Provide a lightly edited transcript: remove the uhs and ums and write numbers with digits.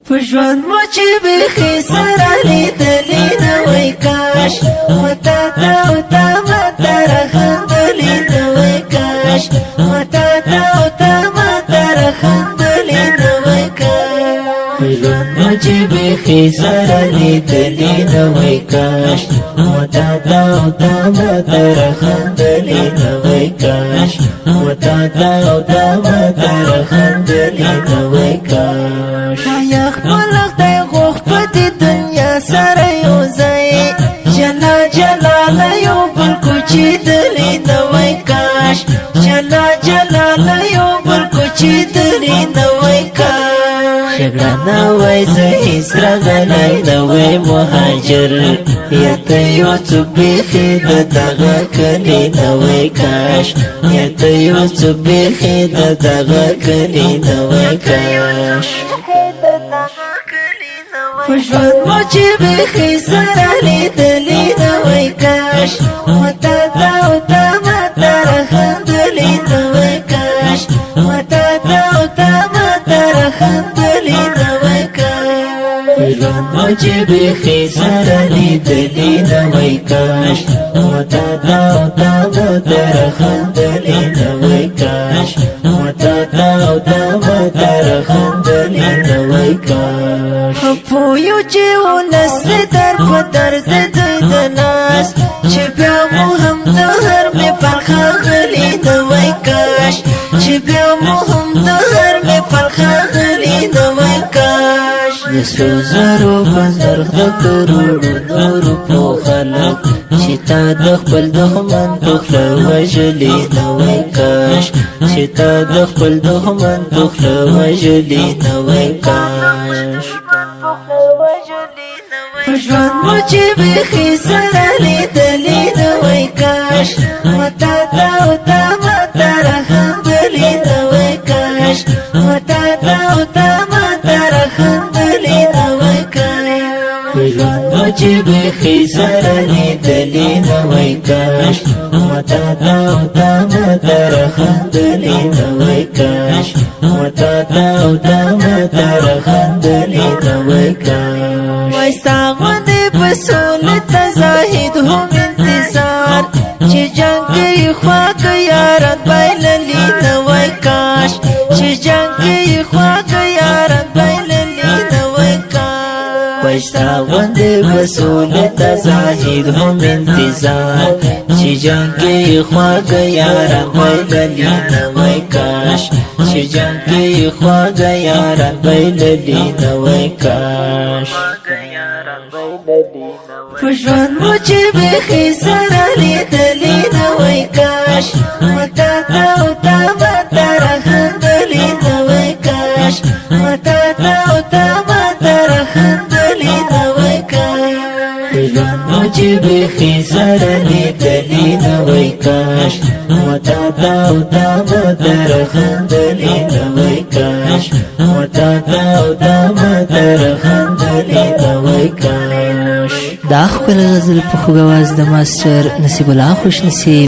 پژوند مو چې بخي سره لیدلی نه وای کاش متا تا او تا متا رخندلی نه وای کاش متا تا او تا متا رخندلی نه وای کاش پژوند مو چې بخي سره لیدلی نه وای کاش متا تا او تا متا رخندلی نه وای کاش متا تا او تا متا رخندلی نه وای کاش خدای غوښت دنیا سره یو ځای جلا جلاله یو بل کوچې دلی نه وای کاش جلا جلاله یو بل کوچې دلی نه وای کاش جګړه نه وای زه هېڅ راغلی نه وای مهاجر یته یو څوک بیخي د دغه کلي نه وای کاش یته یو څوک بیخي د دغه کلي نه وای کاش پژوند مو چې بخي سره لیدلی نه وای کاش متا تا او تا متا رخندلی نه وای کاش متا تا او تا متا رخندلی نه وای کاش پژوند مو چې بخي سره لیدلی نه وای کاش متا تا او تا متا رخندلی نه وای کاش متا تا او تا متا رخندلی نه وای کاش پویو چې ولس در په درد دوی د ناس چې بیا مو هم د هر مې پرخاغلی نه وای کاش چې بیا مو هم د هر مې پرخاغلی نه وای کاش د سرو زرو په زرغ د کروړو نورو په خلک چې تا د خپل دښمن په خوله وژلي نه وای کاش چې تا د خپل دښمن په خوله وژلي نه وای کاش پژوند مو چې بخي سره لیدلی نه وای کاش متا تا او تا متا رخندلی نه وای کاش متا تا او تا متا رخندلی نه وای کاش پژوند مو چې بخي سره لیدلی نه وای کاش متا تا او تا متا رخندلی نه وای کاش متا تا او تا متا رخندلی نه وای کاش وای ساغوندې بسولت زاهد هم انتظار چې جنگ کوي خواک یاران بایللی نه وای کاش چې جنگ کوي خواک یاران بایللی نه وای کاش وای ساغوندې بسولت زاهد هم انتظار چې جنگ کوي خواک یاران بایللی نه وای کاش چې جنگ کوي خواک یاران بایللی نه وای کاش پژوند مو چې بخي سره لیدلی نه وای کاش متا تا او تا متا رخندلی نه وای کاش متا تا او تا متا رخندلی نه وای کاش پژوند مو چې بخي سره لیدلی نه وای کاش متا تا او تا متا رخندلی نه وای کاش متا تا او تا متا رخندلی نه وای کاش دا خپل غزل په خوږ اواز د ماسټر نصیب الله خوش نصیب